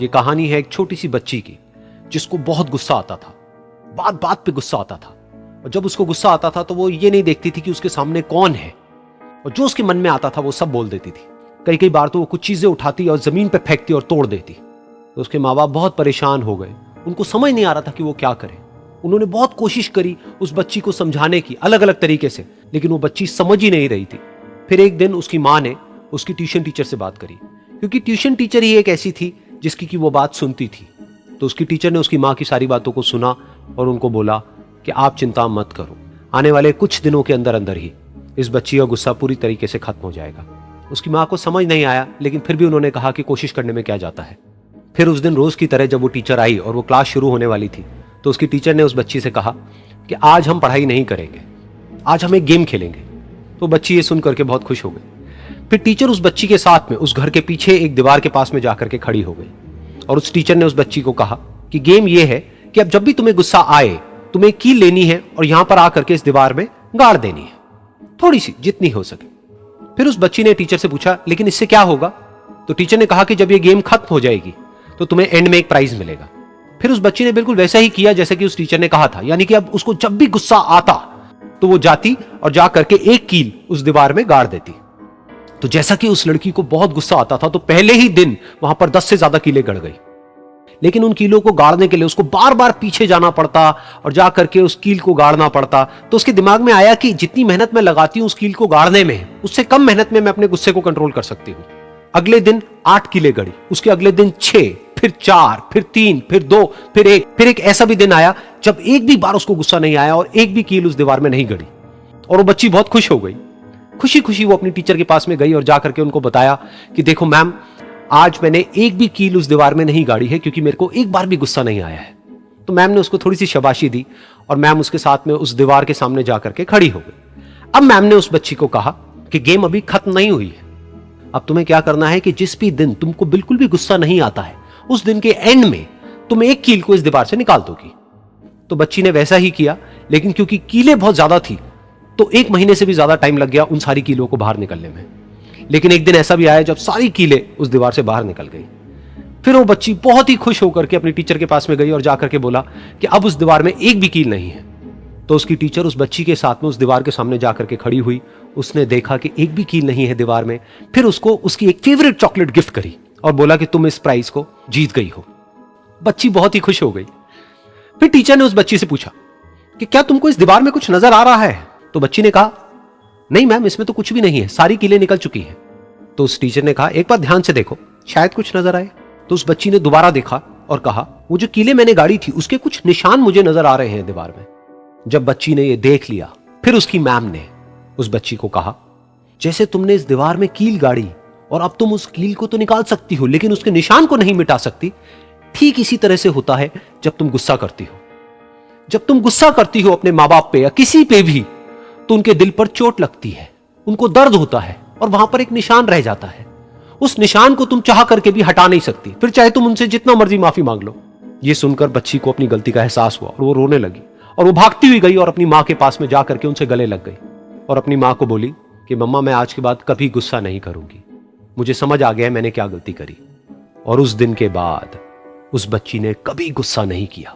ये कहानी है एक छोटी सी बच्ची की जिसको बहुत गुस्सा आता था, बात बात पे गुस्सा आता था। और जब उसको गुस्सा आता था तो वो ये नहीं देखती थी कि उसके सामने कौन है, और जो उसके मन में आता था वो सब बोल देती थी। कई कई बार तो वो कुछ चीजें उठाती और जमीन पे फेंकती और तोड़ देती। तो उसके माँ बाप बहुत परेशान हो गए, उनको समझ नहीं आ रहा था कि वो क्या करे। उन्होंने बहुत कोशिश करी उस बच्ची को समझाने की अलग अलग तरीके से, लेकिन वो बच्ची समझ ही नहीं रही थी। फिर एक दिन उसकी माँ ने उसकी ट्यूशन टीचर से बात करी, क्योंकि ट्यूशन टीचर ही एक ऐसी थी जिसकी कि वो बात सुनती थी। तो उसकी टीचर ने उसकी माँ की सारी बातों को सुना और उनको बोला कि आप चिंता मत करो, आने वाले कुछ दिनों के अंदर अंदर ही इस बच्ची का गुस्सा पूरी तरीके से खत्म हो जाएगा। उसकी माँ को समझ नहीं आया, लेकिन फिर भी उन्होंने कहा कि कोशिश करने में क्या जाता है। फिर उस दिन रोज की तरह जब वो टीचर आई और वो क्लास शुरू होने वाली थी, तो उसकी टीचर ने उस बच्ची से कहा कि आज हम पढ़ाई नहीं करेंगे, आज हम एक गेम खेलेंगे। तो बच्ची ये सुन करके बहुत खुश हो गई। फिर टीचर उस बच्ची के साथ में उस घर के पीछे एक दीवार के पास में जाकर के खड़ी हो गई, और उस टीचर ने उस बच्ची को कहा कि गेम ये है कि अब जब भी तुम्हें गुस्सा आए, तुम्हें कील लेनी है और यहां पर आकर के इस दीवार में गाड़ देनी है, थोड़ी सी, जितनी हो सके। फिर उस बच्ची ने टीचर से पूछा, लेकिन इससे क्या होगा? तो टीचर ने कहा कि जब ये गेम खत्म हो जाएगी तो तुम्हें एंड में एक प्राइज मिलेगा। फिर उस बच्ची ने बिल्कुल वैसा ही किया जैसे कि उस टीचर ने कहा था, यानी कि अब उसको जब भी गुस्सा आता तो वो जाती और जा करके एक कील उस दीवार में गाड़ देती। तो जैसा कि उस लड़की को बहुत गुस्सा आता था, तो पहले ही दिन वहां पर 10 से ज्यादा कीलें गड़ गई। लेकिन उन कीलों को गाड़ने के लिए उसको बार बार पीछे जाना पड़ता और जा करके उस कील को गाड़ना पड़ता। तो उसके दिमाग में आया कि जितनी मेहनत मैं लगाती हूं उस कील को गाड़ने में, उससे कम मेहनत में मैं अपने गुस्से को कंट्रोल कर सकती हूं। अगले दिन 8 कीलें गड़ी, उसके अगले दिन 6, फिर 4, फिर 3, फिर 2, फिर 1। फिर एक ऐसा भी दिन आया जब एक भी बार उसको गुस्सा नहीं आया और एक भी कील उस दीवार में नहीं गड़ी, और वो बच्ची बहुत खुश हो गई। खुशी खुशी वो अपनी टीचर के पास में गई और जाकर के उनको बताया कि देखो मैम, आज मैंने एक भी कील उस दीवार में नहीं गाड़ी है, क्योंकि मेरे को एक बार भी गुस्सा नहीं आया है। तो मैम ने उसको थोड़ी सी शाबाशी दी और मैम उसके साथ में उस दीवार के सामने जाकर के खड़ी हो गई। अब मैम ने उस बच्ची को कहा कि गेम अभी खत्म नहीं हुई है, अब तुम्हें क्या करना है कि जिस भी दिन तुमको बिल्कुल भी गुस्सा नहीं आता है, उस दिन के एंड में तुम एक कील को इस दीवार से निकाल दोगी। तो बच्ची ने वैसा ही किया, लेकिन क्योंकि कीलें बहुत ज्यादा थी तो 1 महीने से भी ज्यादा टाइम लग गया उन सारी कीलों को बाहर निकलने में। लेकिन एक दिन ऐसा भी आया जब सारी कीलें उस दीवार से बाहर निकल गई। फिर वो बच्ची बहुत ही खुश होकर के अपनी टीचर के पास में गई और जाकर के बोला कि अब उस दीवार में एक भी कील नहीं है। तो उसकी टीचर उस बच्ची के साथ में उस दीवार के सामने जाकर के खड़ी हुई, उसने देखा कि एक भी कील नहीं है दीवार में। फिर उसको उसकी एक फेवरेट चॉकलेट गिफ्ट करी और बोला कि तुम इस प्राइज को जीत गई हो। बच्ची बहुत ही खुश हो गई। फिर टीचर ने उस बच्ची से पूछा कि क्या तुमको इस दीवार में कुछ नजर आ रहा है? तो बच्ची ने कहा, नहीं मैम, इसमें तो कुछ भी नहीं है, सारी कीलें निकल चुकी हैं। तो उस टीचर ने कहा, एक बार ध्यान से देखो, शायद कुछ नजर आए। तो उस बच्ची ने दोबारा देखा और कहा, वो जो कीलें मैंने गाड़ी थी उसके कुछ निशान मुझे नजर आ रहे हैं दीवार में। जब बच्ची ने ये देख लिया, फिर उसकी मैम ने उस बच्ची को कहा, जैसे तुमने इस दीवार में कील गाड़ी और अब तुम उस कील को तो निकाल सकती हो लेकिन उसके निशान को नहीं मिटा सकती, ठीक इसी तरह से होता है जब तुम गुस्सा करती हो। जब तुम गुस्सा करती हो अपने माँ बाप पे या किसी पे भी, तो उनके दिल पर चोट लगती है, उनको दर्द होता है और वहां पर एक निशान रह जाता है। उस निशान को तुम चाह करके भी हटा नहीं सकती, फिर चाहे तुम उनसे जितना मर्जी माफी मांग लो। ये सुनकर बच्ची को अपनी गलती का एहसास हुआ और वो रोने लगी, और वो भागती हुई गई और अपनी माँ के पास में जाकर के उनसे गले लग गई और अपनी माँ को बोली कि मम्मा, मैं आज के बाद कभी गुस्सा नहीं करूंगी, मुझे समझ आ गया मैंने क्या गलती करी। और उस दिन के बाद उस बच्ची ने कभी गुस्सा नहीं किया।